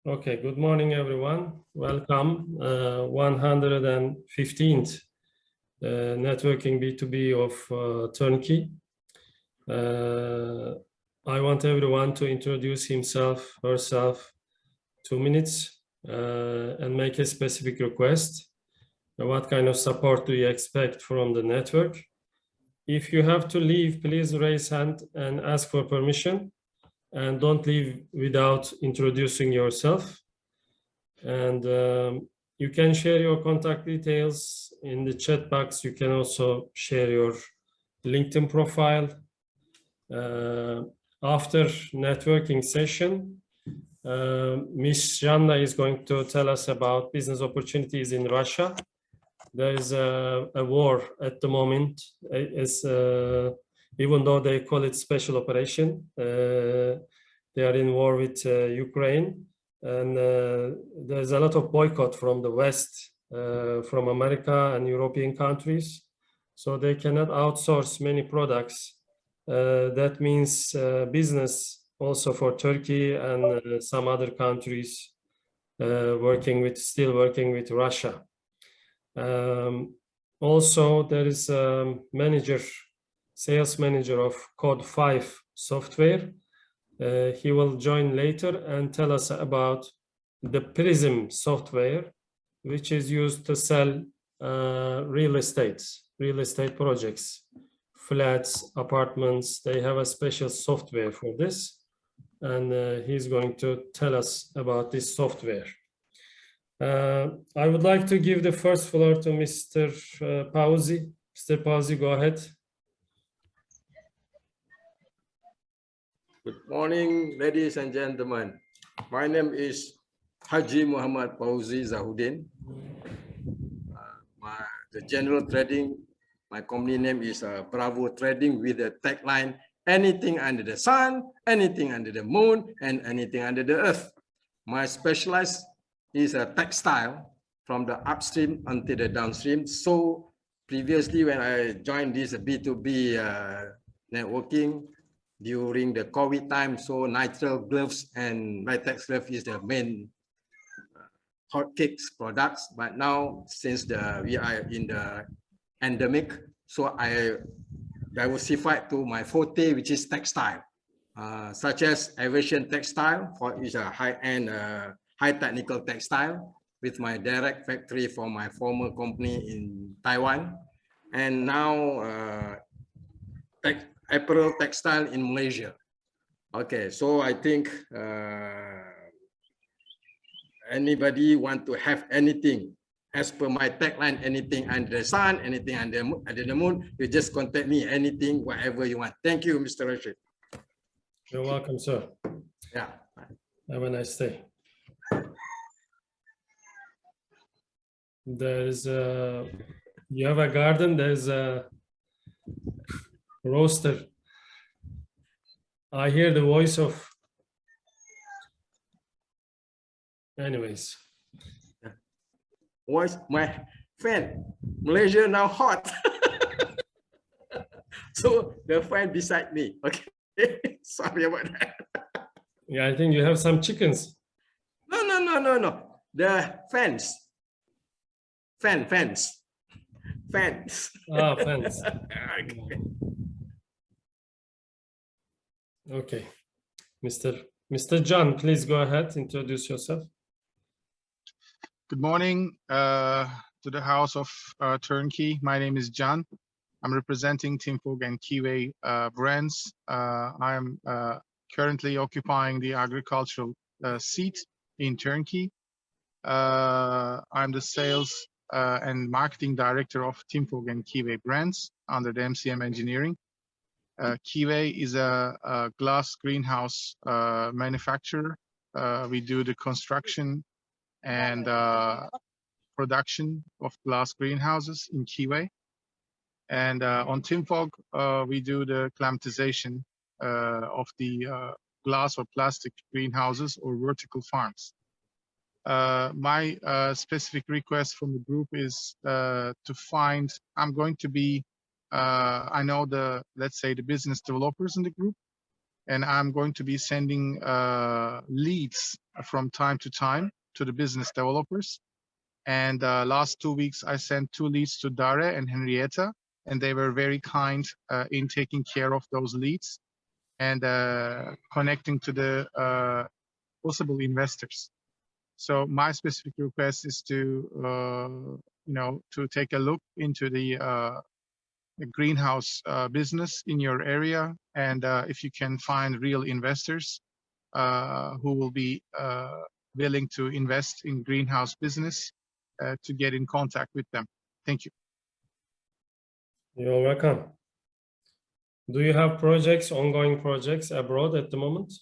Okay, good morning, everyone. Welcome, 115th networking B2B of Turnkey. I want everyone to introduce himself, herself, 2 minutes, and make a specific request. What kind of support do you expect from the network? If you have to leave, please raise hand and ask for permission. And don't leave without introducing yourself. And you can share your contact details in the chat box. You can also share your LinkedIn profile. After networking session, Ms. Zhanna is going to tell us about business opportunities in Russia. There is a war at the moment. Even though they call it special operation, they are in war with Ukraine. And there's a lot of boycott from the West, from America and European countries. So they cannot outsource many products. That means business also for Turkey and some other countries still working with Russia. Also, there is a sales manager of Code 5 software. He will join later and tell us about the Prism software, which is used to sell real estate projects, flats, apartments. They have a special software for this, and he's going to tell us about this software. I would like to give the first floor to Mr. Pauzi. Mr. Pauzi, go ahead. Good morning, ladies and gentlemen. My name is Haji Muhammad Pauzi Zahudin. The general trading, my company name is Bravo Trading with the tagline, anything under the sun, anything under the moon, and anything under the earth. My specialized is a textile from the upstream until the downstream. So previously when I joined this B2B networking, during the COVID time, so nitrile gloves and latex glove is the main hotcakes products. But now, since we are in the endemic, so I diversified to my forte, which is textile, such as aviation textile, is a high-end, high technical textile with my direct factory for my former company in Taiwan, and now apparel textile in Malaysia. Okay, so I think anybody want to have anything as per my tagline, anything under the sun, anything under the moon, you just contact me, anything, whatever you want. Thank you, Mr. Rashid. You're welcome, sir. Yeah. Have a nice day. There's you have a garden, there's a roaster. I hear the voice of, anyways. Voice, my fan, Malaysia now hot. So the fan beside me, okay. Sorry about that. Yeah, I think you have some chickens. No. The fans. Fans. Ah, fans. Okay. Okay. Mr. John, please go ahead, introduce yourself. Good morning to the house of Turnkey. My name is John. I'm representing Timfog and Kiwi brands. I am currently occupying the agricultural seat in Turnkey. I'm the sales and marketing director of Timfog and Kiwi brands under the MCM Engineering. Kiwi is a glass greenhouse manufacturer. We do the construction and production of glass greenhouses in Kiwi. And on Timfog, we do the climatization of the glass or plastic greenhouses or vertical farms. My specific request from the group is to find, I'm going to be, I know let's say the business developers in the group. and I'm going to be sending leads from time to time to the business developers. And last 2 weeks, I sent 2 leads to Dare and Henrietta, and they were very kind in taking care of those leads and connecting to the possible investors. So my specific request is to, to take a look into the greenhouse business in your area, and if you can find real investors who will be willing to invest in greenhouse business, to get in contact with them. Thank you. You're welcome. Do you have projects, ongoing projects abroad at the moment?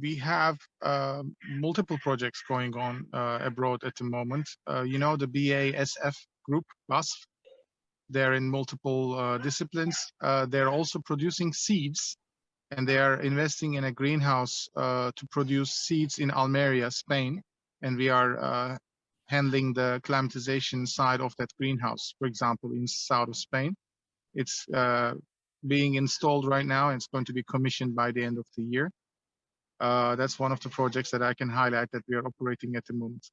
We have multiple projects going on abroad at the moment. The BASF group, BASF, they're in multiple disciplines. They're also producing seeds, and they are investing in a greenhouse to produce seeds in Almeria, Spain. And we are handling the climatization side of that greenhouse, for example, in south of Spain. It's being installed right now, and it's going to be commissioned by the end of the year. That's one of the projects that I can highlight that we are operating at the moment.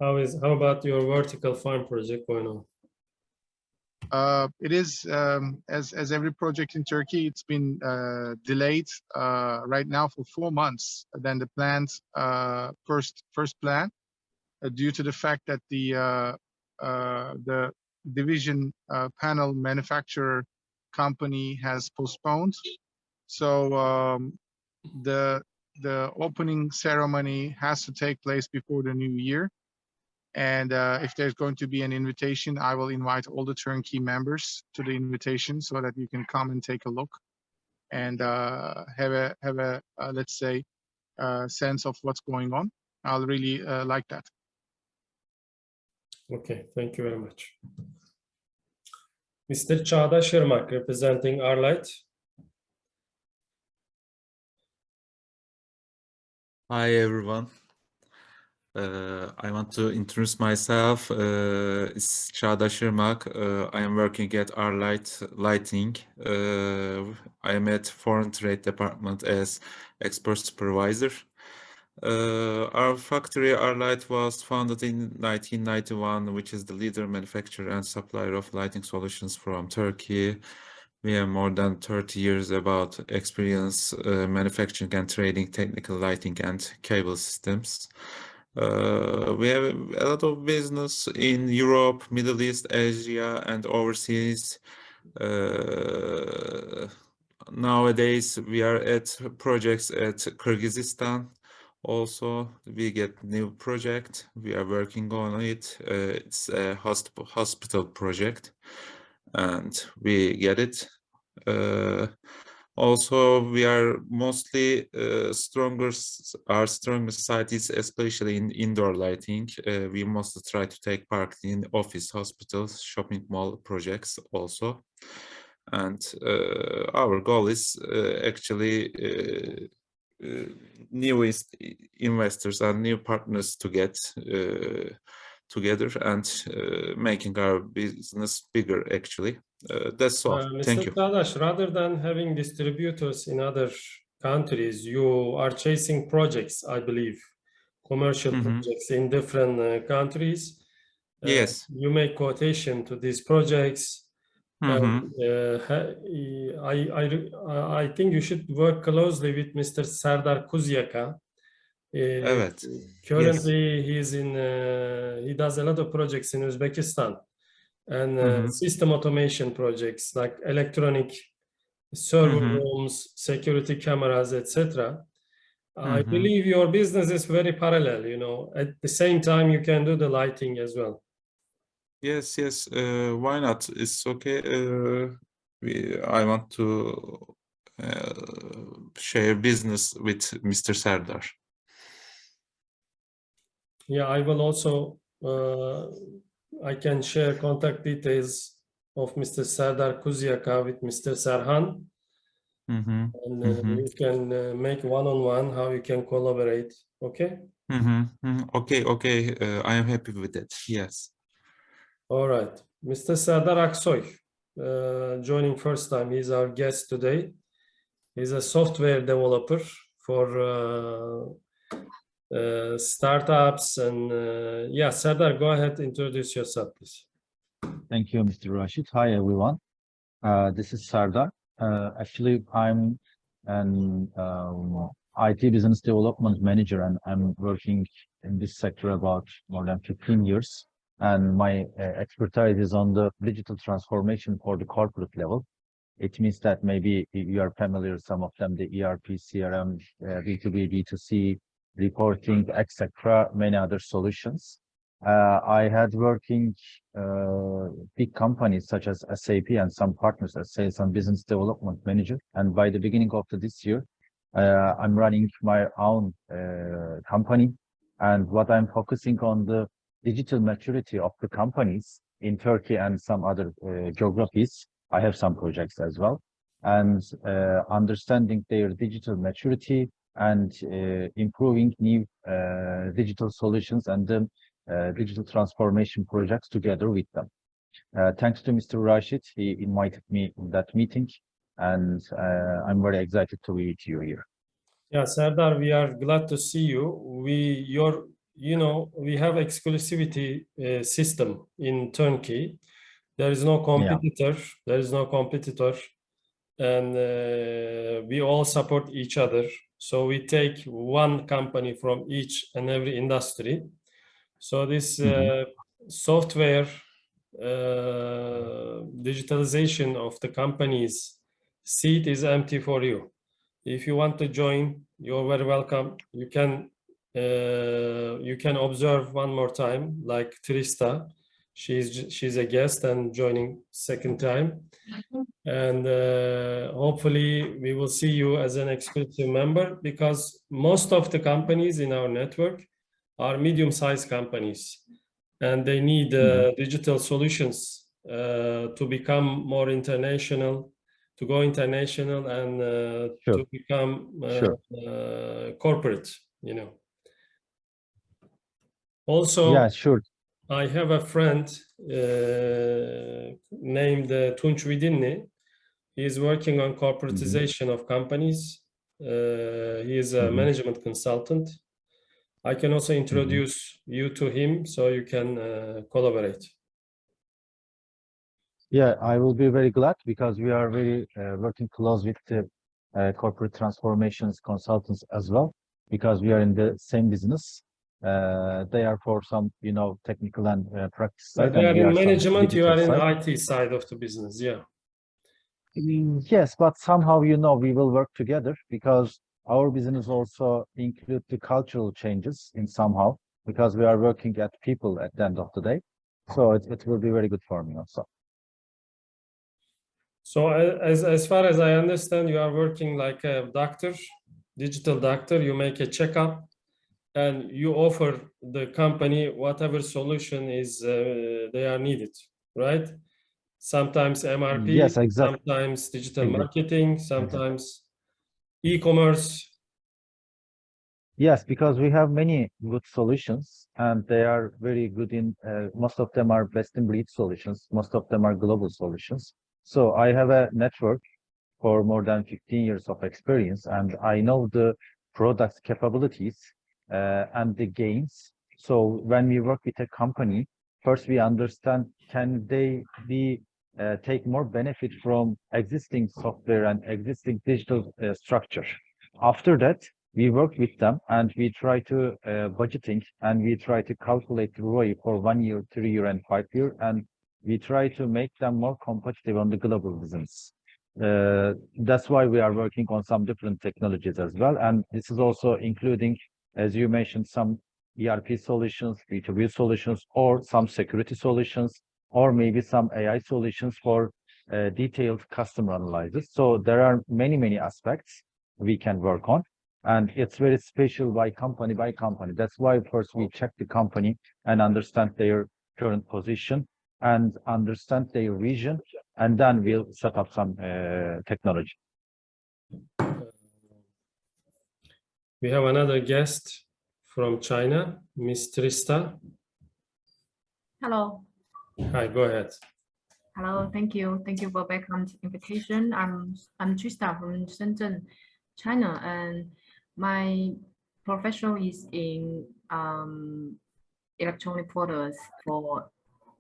How about your vertical farm project going on? It is, as every project in Turkey, it's been delayed right now for 4 months. Then the planned first plan, due to the fact that the division panel manufacturer company has postponed. So the opening ceremony has to take place before the new year. And if there's going to be an invitation, I will invite all the Turnkey members to the invitation so that you can come and take a look and have a let's say, sense of what's going on. I'll really like that. Okay, thank you very much. Mr. Çağdaş Şırmak, representing Arlight. Hi everyone. I want to introduce myself. It's Zhanna Divina. I am working at Arlight Lighting. I am at Foreign Trade Department as export supervisor. Our factory, Arlight, was founded in 1991, which is the leader manufacturer and supplier of lighting solutions from Turkey. We have more than 30 years about experience manufacturing and trading technical lighting and cable systems. We have a lot of business in Europe, Middle East, Asia, and overseas. Nowadays, we are at projects at Kyrgyzstan. Also, we get new project. We are working on it. It's a hospital project, and we get it. Also, we are mostly our strongest side is especially in indoor lighting. We mostly try to take part in office, hospitals, shopping mall projects also. And our goal is actually new investors and new partners to get together and making our business bigger, actually. That's all. Thank you. Mr. Çağdaş, rather than having distributors in other countries, you are chasing projects, I believe, commercial projects in different countries. Yes. You make quotation to these projects. And, I think you should work closely with Mr. Serdar Kuzyaka. Evet. Currently, he does a lot of projects in Uzbekistan, and system automation projects like electronic server rooms, security cameras, etc. I believe your business is very parallel. At the same time, you can do the lighting as well. Yes. Why not? It's okay. I want to share business with Mr. Serdar. Yeah, I will also, I can share contact details of Mr. Serdar Kuzyaka with Mr. Serhan. And you can make one-on-one how you can collaborate. Okay? Okay. I am happy with that. Yes. All right. Mr. Serdar Aksoy, joining first time. He's our guest today. He's a software developer for startups and yeah, Serdar, go ahead, introduce yourself, please. Thank you, Mr. Rashid. Hi, everyone. This is Serdar. Actually, I'm an IT business development manager, and I'm working in this sector about more than 15 years. And my expertise is on the digital transformation for the corporate level. It means that maybe you are familiar, some of them, the ERP, CRM, B2B, B2C, reporting, etc., many other solutions. I had working big companies such as SAP and some partners as sales and business development manager. And by the beginning of this year, I'm running my own company. And what I'm focusing on the digital maturity of the companies in Turkey and some other geographies. I have some projects as well. And understanding their digital maturity and improving new digital solutions and the digital transformation projects together with them. Thanks to Mr. Rashid, he invited me in that meeting, and I'm very excited to meet you here. Yeah, Serdar, we are glad to see you. We have exclusivity system in Turnkey. There is no competitor. Yeah. There is no competitor, and we all support each other. So we take one company from each and every industry. So this software digitalization of the company's seat is empty for you. If you want to join, you're very welcome. You can observe one more time, like Trista. She's a guest and joining second time. And hopefully we will see you as an exclusive member, because most of the companies in our network are medium-sized companies, and they need digital solutions to become more international, to go international, and to become corporate, Also, yeah, sure. I have a friend named Tunç Vidinli. He is working on corporatization of companies. He is a management consultant. I can also introduce you to him so you can collaborate. Yeah, I will be very glad, because we are very working close with the corporate transformations consultants as well, because we are in the same business. They are for some, technical and practice side. They are in management, you are in side. IT side of the business, yeah. Yes, but somehow, we will work together, because our business also include the cultural changes in somehow, because we are working at people at the end of the day. So it will be very good for me also. So as far as I understand, you are working like a doctor, digital doctor. You make a checkup and you offer the company whatever solution is they are needed, right? Sometimes MRP, yes, exactly. Sometimes digital marketing, sometimes e-commerce. Yes, because we have many good solutions, and they are very good in, most of them are best in breed solutions. Most of them are global solutions. So I have a network for more than 15 years of experience, and I know the product capabilities and the gains. So when we work with a company, first we understand, can they take more benefit from existing software and existing digital structure. After that, we work with them and we try to budgeting, and we try to calculate the ROI for 1 year, 3 year, and 5 year, and we try to make them more competitive on the global business. That's why we are working on some different technologies as well. And this is also including, as you mentioned, some ERP solutions, B2B solutions, or some security solutions, or maybe some AI solutions for detailed customer analysis. So there are many, many aspects we can work on. And it's very special by company. That's why first we check the company and understand their current position and understand their vision, and then we'll set up some technology. We have another guest from China, Miss Trista. Hello. Hi, go ahead. Hello, thank you. Thank you for welcome invitation. I'm Trista from Shenzhen, China, and my profession is in electronic products for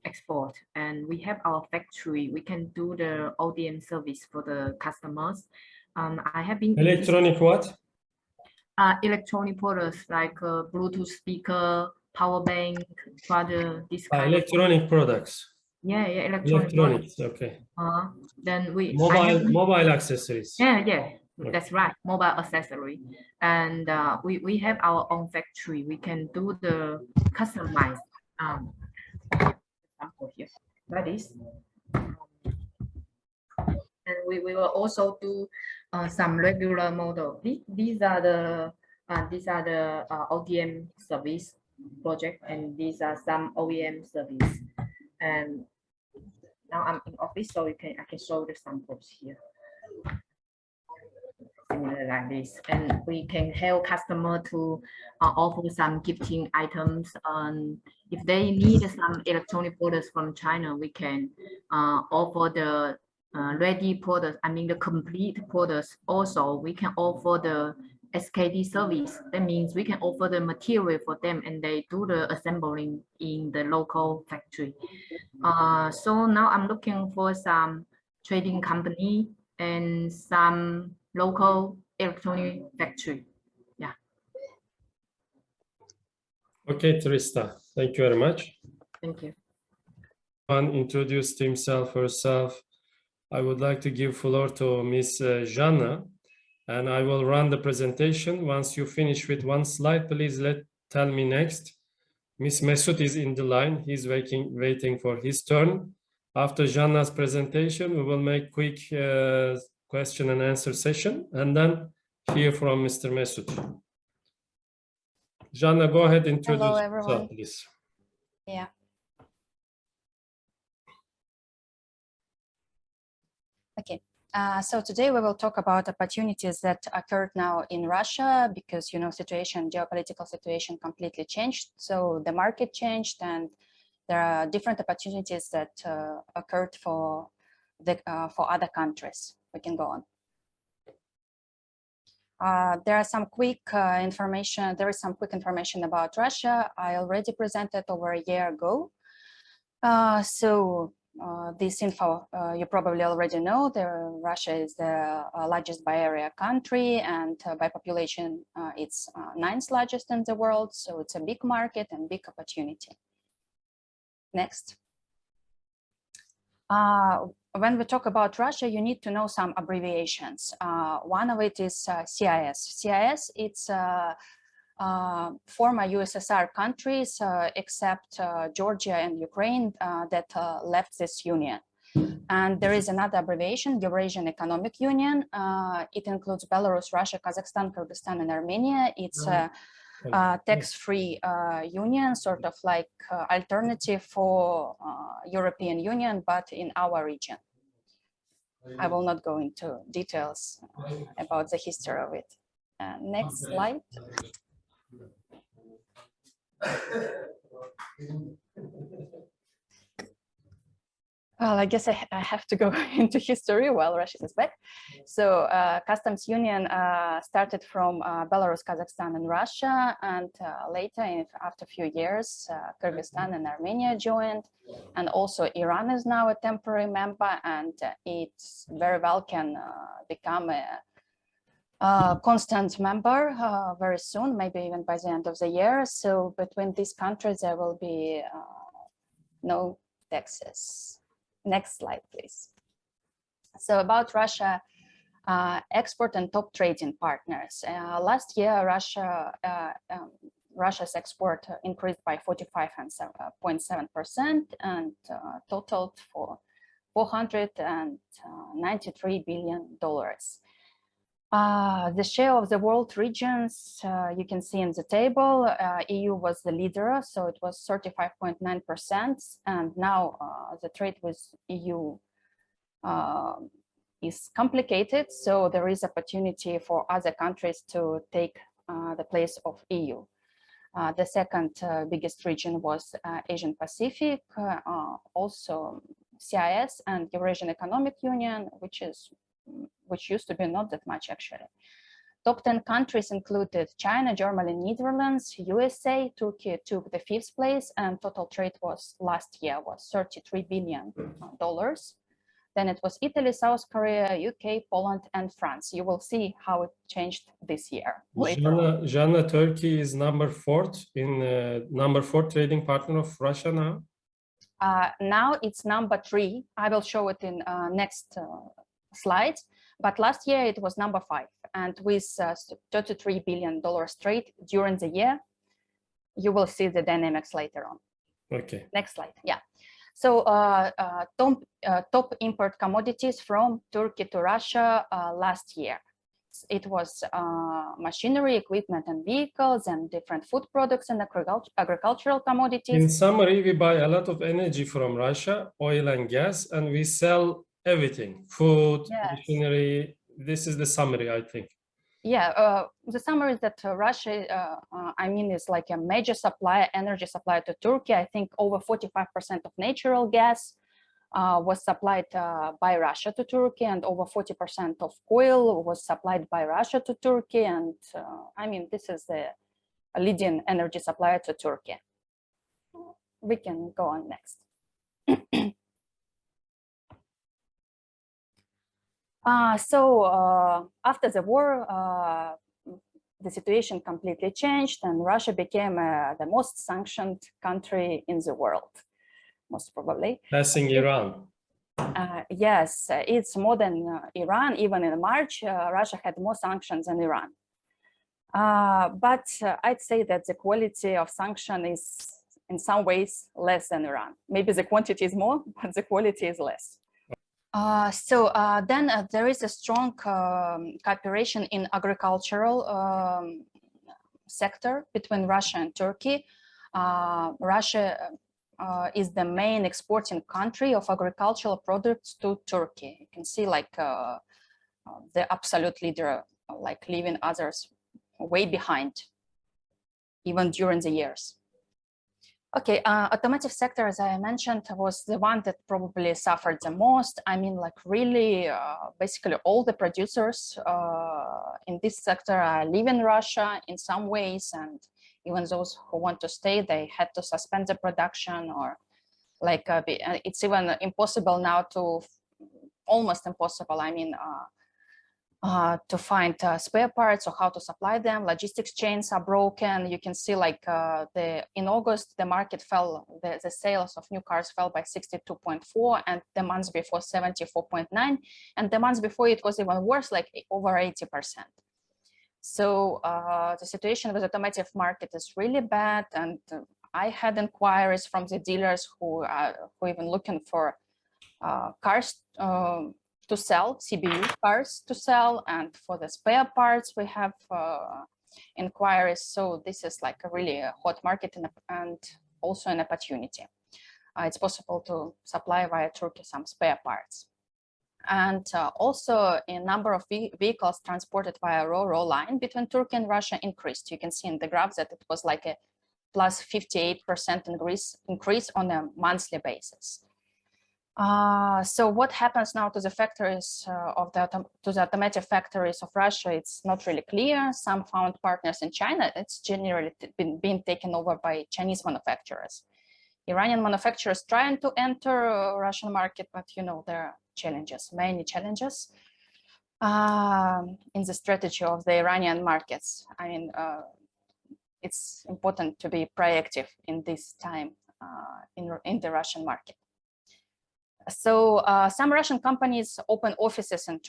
export. And we have our factory. We can do the ODM service for the customers. I have been in this- Electronic what? electronic products like Bluetooth speaker, power bank, charger, this kind of. Electronic products. Yeah, electronic products. Electronics, okay. Then I have Mobile accessories. yeah, Okay. that's right, mobile accessory. And we have our own factory. We can do the customized example here, like this. And we will also do some regular model. These are the ODM service project, and these are some OEM service. And now I'm in office, so I can show the samples here. Similar like this, and we can help customer to offer some gifting items. If they need some electronic products from China, we can offer the ready products. I mean the complete products. Also, we can offer the SKD service. That means we can offer the material for them, and they do the assembling in the local factory. So now I'm looking for some trading company and some local electronic factory. Yeah. Okay, Trista, thank you very much. Thank you. One introduced himself, herself. I would like to give floor to Miss Zhanna, and I will run the presentation. Once you finish with one slide, please tell me next. Miss Mesut is in the line. He's waiting for his turn. After Zhanna's presentation, we will make quick question and answer session, and then hear from Mr. Mesut. Zhanna, go ahead, introduce Hello, everyone. yourself, please. Yeah. Okay. So today we will talk about opportunities that occurred now in Russia because, you know, geopolitical situation completely changed. So the market changed, and there are different opportunities that occurred for other countries. We can go on. There are some quick information. There is some quick information about Russia. I already presented over a year ago. This info you probably already know. Russia is the largest by area country, and by population it's 9th largest in the world. So it's a big market and big opportunity. Next. When we talk about Russia, you need to know some abbreviations. One of it is CIS. CIS, it's former USSR countries, except Georgia and Ukraine that left this union. And there is another abbreviation, Eurasian Economic Union. It includes Belarus, Russia, Kazakhstan, Kyrgyzstan, and Armenia. It's a tax-free union, sort of like alternative for European Union, but in our region. I will not go into details about the history of it. Next slide. Well, I guess I have to go into history while Russia is back. So customs union started from Belarus, Kazakhstan, and Russia, and later, after a few years, Kyrgyzstan and Armenia joined, and also Iran is now a temporary member, and it very well can become a constant member very soon, maybe even by the end of the year. So between these countries, there will be no taxes. Next slide, please. So about Russia, export and top trading partners. Last year, Russia's export increased by 45.7% and totaled for $493 billion. The share of the world regions, you can see in the table, EU was the leader, so it was 35.9%, and now the trade with EU is complicated, so there is opportunity for other countries to take the place of EU. The second biggest region was Asian Pacific, also CIS and Eurasian Economic Union, which used to be not that much actually. Top 10 countries included China, Germany, Netherlands, USA. Turkey took the 5th place, and total trade was last year was $33 billion. Then it was Italy, South Korea, UK, Poland, and France. You will see how it changed this year. Zhanna, Turkey is number 4 trading partner of Russia now. Now it's number 3. I will show it in next slides. But last year it was number 5, and with $33 billion trade during the year, you will see the dynamics later on. Okay. Next slide. Yeah. So top import commodities from Turkey to Russia last year. It was machinery, equipment, and vehicles, and different food products and agricultural commodities. In summary, we buy a lot of energy from Russia, oil and gas, and we sell everything, food, Yes. machinery. This is the summary, I think. Yeah, the summary is that Russia, I mean, is like a major supplier, energy supplier to Turkey. I think over 45% of natural gas was supplied by Russia to Turkey, and over 40% of oil was supplied by Russia to Turkey. And I mean, this is the leading energy supplier to Turkey. We can go on next. So after the war, the situation completely changed, and Russia became the most sanctioned country in the world, most probably. Passing Iran. Yes, it's more than Iran. Even in March, Russia had more sanctions than Iran. But I'd say that the quality of sanction is in some ways less than Iran. Maybe the quantity is more, but the quality is less. Then there is a strong cooperation in agricultural sector between Russia and Turkey. Russia is the main exporting country of agricultural products to Turkey. You can see like the absolute leader, like leaving others way behind, even during the years. Okay, automotive sector, as I mentioned, was the one that probably suffered the most. I mean, like really, basically all the producers in this sector are leaving Russia in some ways, and even those who want to stay, they had to suspend the production, or like it's even impossible now to, almost impossible, I mean, to find spare parts or how to supply them. Logistics chains are broken. You can see like in August, the market fell, the sales of new cars fell by 62.4, and the months before 74.9, and the months before it was even worse, like over 80%. So the situation with the automotive market is really bad, and I had inquiries from the dealers who even looking for cars to sell, CBU cars to sell, and for the spare parts we have inquiries. So this is like a really hot market and also an opportunity. It's possible to supply via Turkey some spare parts. And also a number of vehicles transported via Ro-Ro line between Turkey and Russia increased. You can see in the graph that it was like a plus 58% increase on a monthly basis. So what happens now to the factories to the automotive factories of Russia? It's not really clear. Some found partners in China. It's generally been taken over by Chinese manufacturers. Iranian manufacturers trying to enter Russian market, but you know there are challenges, many challenges in the strategy of the Iranian markets. I mean, it's important to be proactive in this time in the Russian market. So some Russian companies open offices in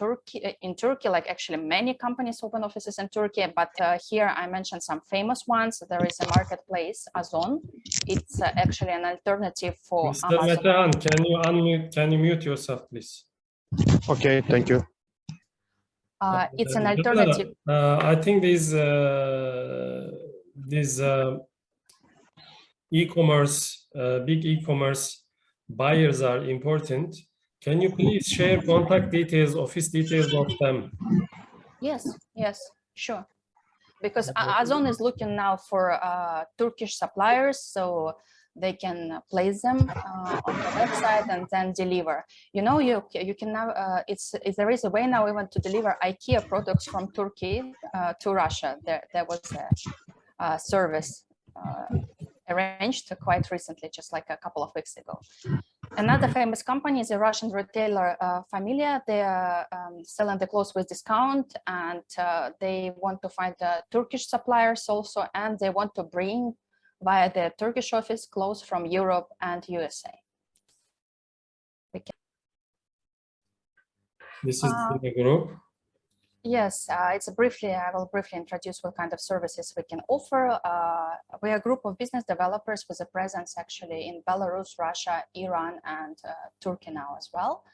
Turkey, like actually many companies open offices in Turkey, but here I mentioned some famous ones. There is a marketplace, Ozon. It's actually an alternative for Mr. Amazon. Metehan, can you mute yourself, please? Okay, thank you. It's an alternative. I think these e-commerce, big e-commerce buyers are important. Can you please share contact details, office details of them? Yes, sure. Because Ozon is looking now for Turkish suppliers. So they can place them on the website and then deliver. You know, you can now, there is a way now even to deliver IKEA products from Turkey to Russia. There was a service arranged quite recently, just like a couple of weeks ago. Another famous company is a Russian retailer, Familia. They are selling the clothes with discount, and they want to find Turkish suppliers also, and they want to bring via the Turkish office clothes from Europe and USA. This is Divina Group. Yes, I will briefly introduce what kind of services we can offer. We are a group of business developers with a presence actually in Belarus, Russia, Iran, and Turkey now as well.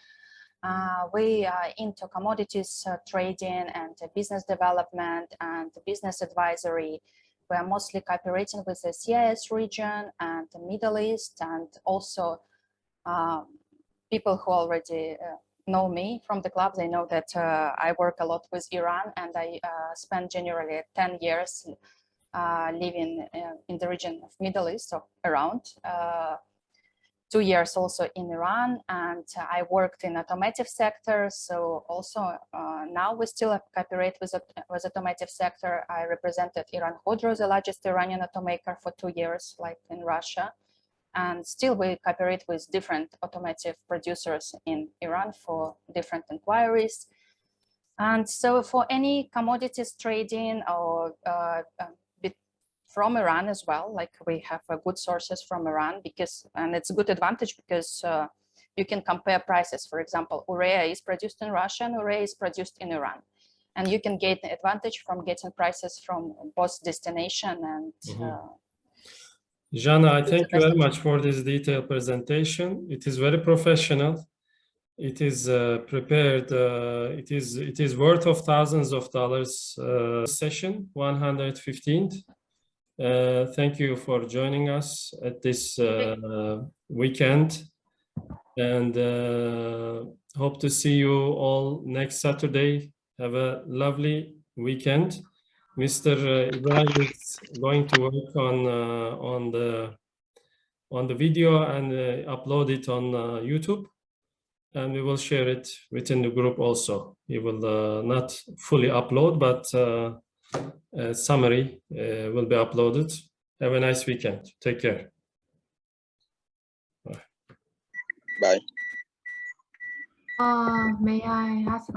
We are into commodities trading and business development and business advisory. We are mostly cooperating with the CIS region and the Middle East, and also people who already know me from the club. They know that I work a lot with Iran, and I spent generally 10 years living in the region of Middle East, so around 2 years also in Iran, and I worked in automotive sector. So also now we still cooperate with automotive sector. I represented Iran Khodro, the largest Iranian automaker, for 2 years, like in Russia. And still we cooperate with different automotive producers in Iran for different inquiries. And so for any commodities trading or from Iran as well, like we have good sources from Iran, and it's a good advantage because you can compare prices. For example, urea is produced in Russia and urea is produced in Iran. And you can get the advantage from getting prices from both destination and Zhanna, I thank you very much for this detailed presentation. It is very professional. It is prepared. It is worth of thousands of dollars. Session 115th. Thank you for joining us at this weekend, and hope to see you all next Saturday. Have a lovely weekend. Mr. Ibrahim is going to work on the video and upload it on YouTube, and we will share it within the group also. He will not fully upload, but a summary will be uploaded. Have a nice weekend. Take care. Bye. May I ask a